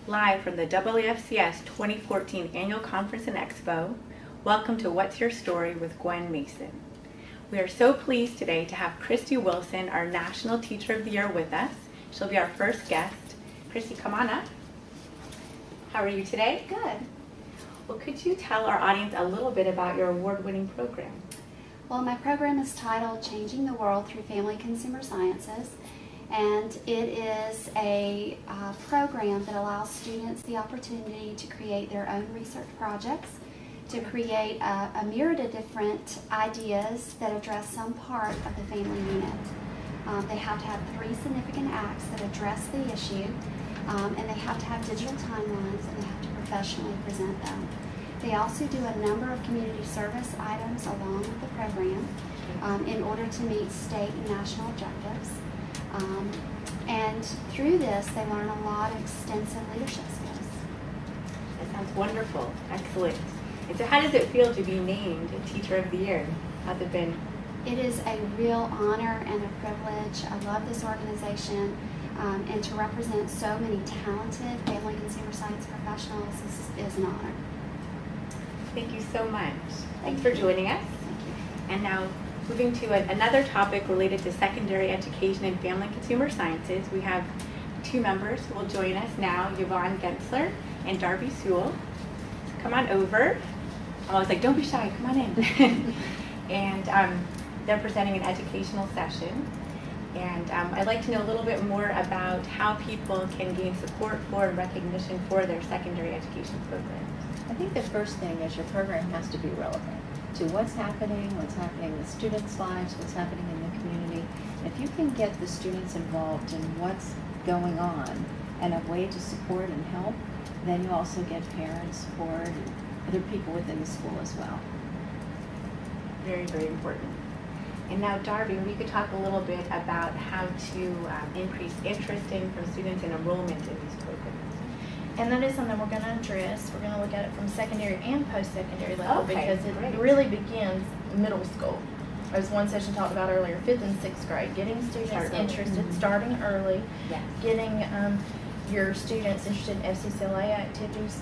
Live from the AAFCS 2014 Annual Conference and Expo, welcome to What's Your Story with Gwynn Mason. We are so pleased today to have Christy Wilson, our National Teacher of the Year, with us. She'll be our first guest. Christy, come on up. How are you today? Good. Well, could you tell our audience a little bit about your award-winning program? Well, my program is titled Changing the World Through Family Consumer Sciences, and it is a program that allows students the opportunity to create their own research projects, to create a myriad of different ideas that address some part of the family unit. They have to have 3 significant acts that address the issue, and they have to have digital timelines, and they have to professionally present them. They also do a number of community service items along with the program in order to meet state and national objectives. And through this, they learn a lot of extensive leadership skills. That sounds wonderful. Excellent. And so how does it feel to be named Teacher of the Year? How's it been? It is a real honor and a privilege. I love this organization, and to represent so many talented family consumer science professionals is an honor. Thank you so much. Thanks for joining us. Thank you. And now, moving to another topic related to secondary education and family consumer sciences, we have 2 members who will join us now, Yvonne Gentzler and Darby Sewell. So come on over. I was like, don't be shy, come on in. And they're presenting an educational session. And I'd like to know a little bit more about how people can gain support for and recognition for their secondary education programs. I think the first thing is your program has to be relevant to what's happening in the students' lives, what's happening in the community. If you can get the students involved in what's going on and a way to support and help, then you also get parents support and other people within the school as well. Very, very important. And now, Darby, we could talk a little bit about how to increase interest from students and enrollment in these programs. And that is something we're going to address. We're going to look at it from secondary and post-secondary level, Okay, because it great. really begins middle school. As one session talked about earlier, 5th and 6th grade, getting students interested, starting early, Yes. getting your students interested in FCCLA activities,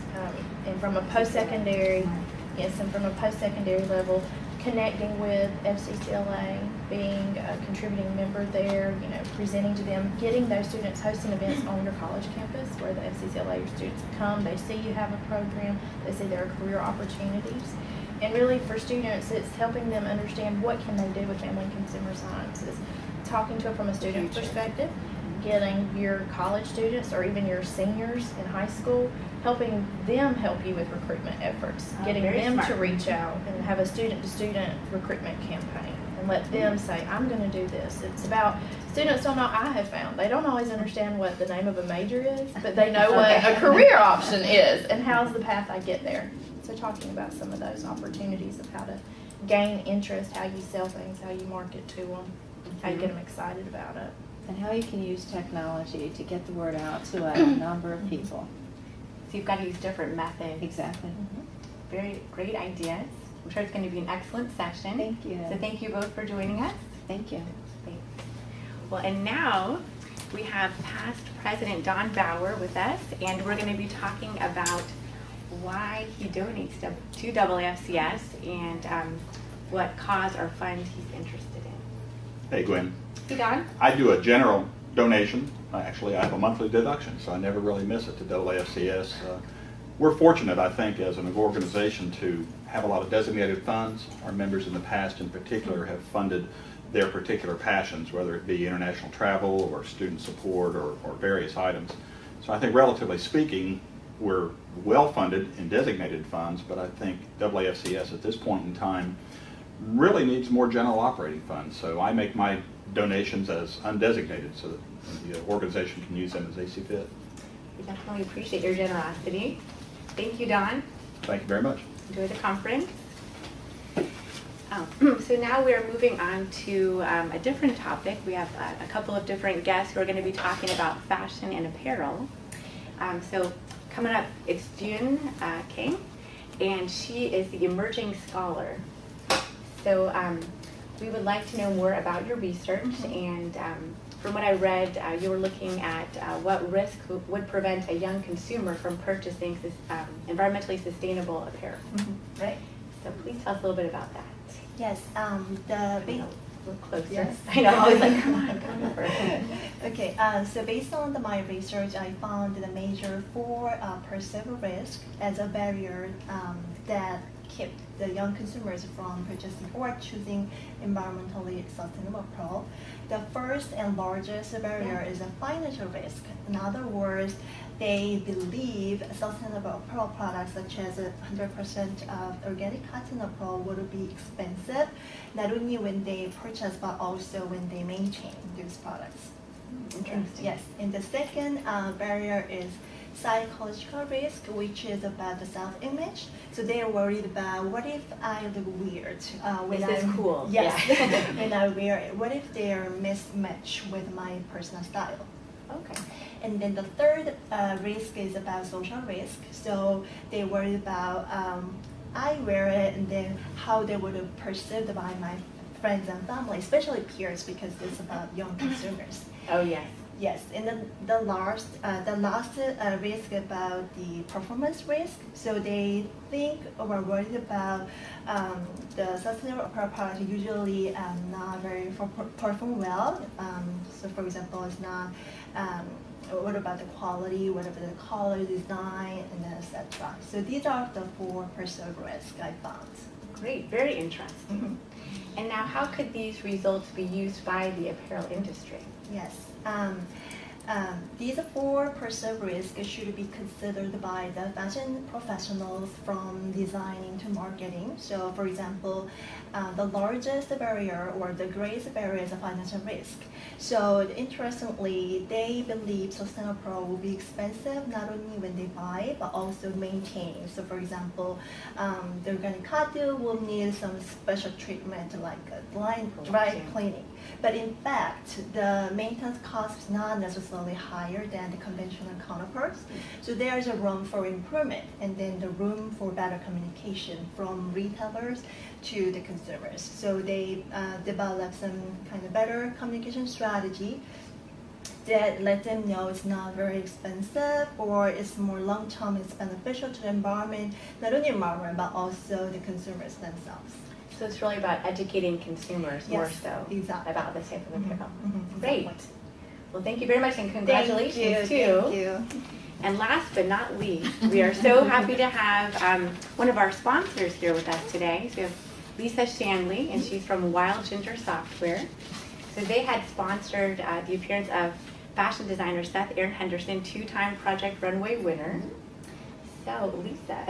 and from a post-secondary, yes, and from a post-secondary level, connecting with FCCLA, being a contributing member there, presenting to them, getting those students, hosting events on your college campus where the FCCLA students come, they see you have a program, they see there are career opportunities. And really for students, it's helping them understand what can they do with family and consumer sciences, talking to them from a student perspective, getting your college students or even your seniors in high school, helping them help you with recruitment efforts, getting them to reach out and have a student-to-student recruitment campaign and let them say, I'm going to do this. It's about, students don't know, I have found, they don't always understand what the name of a major is, but they know what a career option is and how's the path I get there. So talking about some of those opportunities of how to gain interest, how you sell things, how you market to them, how you get them excited about it. And how you can use technology to get the word out to a number of people. So you've got to use different methods. Exactly. Very great ideas. I'm sure it's going to be an excellent session. Thank you. So thank you both for joining us. Thank you. Thanks. Well, and now we have past President Don Bauer with us, and we're going to be talking about why he donates to AAFCS and what cause or fund he's interested in. Hey, Gwynn. Hey, Don. I do a general donation. Actually, I have a monthly deduction, so I never really miss it to AAFCS. We're fortunate, I think, as an organization to have a lot of designated funds. Our members in the past, in particular, have funded their particular passions, whether it be international travel or student support or various items. So I think, relatively speaking, we're well-funded in designated funds, but I think AAFCS at this point in time really needs more general operating funds. So I make my donations as undesignated so that the organization can use them as they see fit. We definitely appreciate your generosity. Thank you, Don. Thank you very much. Enjoy the conference. So now we're moving on to a different topic. We have a couple of different guests who are going to be talking about fashion and apparel. So coming up, it's Jiyun Kang, and she is the emerging scholar. So we would like to know more about your research and from what I read, you were looking at what risk would prevent a young consumer from purchasing environmentally sustainable apparel. Right. So please tell us a little bit about that. Yes. A little closer. Yes. I know. I was like, come on, come over. Okay, so based on my research, I found the major 4 perceived risk as a barrier that kept the young consumers from purchasing or choosing environmentally sustainable apparel. The first and largest barrier is a financial risk. In other words, they believe sustainable apparel products such as 100% of organic cotton apparel would be expensive, not only when they purchase but also when they maintain these products. Interesting. Yes, and the second barrier is psychological risk, which is about the self-image. So they are worried about what if I look weird when Is this I'm cool? Yes, Yeah. when I wear it. What if they are mismatched with my personal style? Okay. And then the third risk is about social risk. So they worry about I wear it and then how they would have perceived by my friends and family, especially peers, because it's about young consumers. Oh, yes. Yes, and then the last risk about the performance risk. So they think or worried about the sustainable apparel product usually not very perform well. So for example, it's not. What about the quality? What about the color design, and etc. So these are the 4 perceived risks I found. Great. Very interesting. And now, how could these results be used by the apparel industry? Yes. These 4 perceived risks should be considered by the fashion professionals from designing to marketing. So, for example, the largest barrier or the greatest barrier is a financial risk. So, interestingly, they believe sustainable apparel will be expensive not only when they buy but also maintain. So, for example, the organic cotton will need some special treatment like dry cleaning. But in fact, the maintenance cost is not necessarily higher than the conventional counterparts. So there's a room for improvement, and then the room for better communication from retailers to the consumers. So they develop some kind of better communication strategy that let them know it's not very expensive or it's more long-term, it's beneficial to the environment, not only the environment, but also the consumers themselves. So it's really about educating consumers more Yes, so exactly. about this type of apparel. Mhm, Great. exactly. Well, thank you very much, and congratulations too. Thank you. And last but not least, we are so happy to have one of our sponsors here with us today. So we have Lisa Shanley, and she's from Wild Ginger Software. So they had sponsored the appearance of fashion designer Seth Aaron Henderson, 2-time Project Runway winner. So Lisa,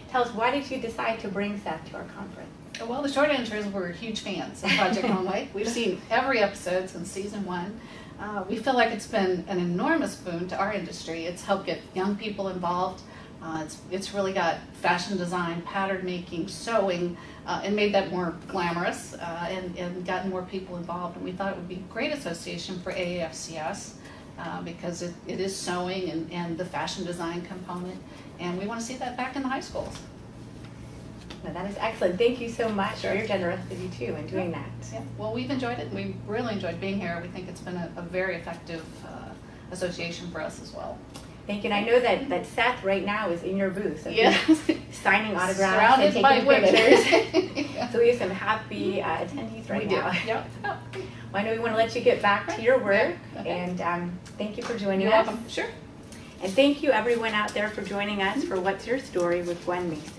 tell us, why did you decide to bring Seth to our conference? Well, the short answer is we're huge fans of Project Runway. We've seen every episode since season 1. We feel like it's been an enormous boon to our industry. It's helped get young people involved. It's really got fashion design, pattern making, sewing, and made that more glamorous and gotten more people involved. And we thought it would be a great association for AAFCS because it is sewing and the fashion design component. And we want to see that back in the high schools. No, that is excellent. Thank you so much for your generosity too in doing that. Yeah. Well, we've enjoyed it, and we really enjoyed being here. We think it's been a very effective association for us as well. Thank you. And I know that Seth right now is in your booth, so Yeah. he's signing autographs and Surrounded by taking pictures. women. Yeah. So we have some happy attendees right We do. now. Yep. Well, I know we want to let you get back to your work, Okay. and thank you for joining You're us. welcome. Sure. And thank you everyone out there for joining us for What's Your Story with Gwynn Mason.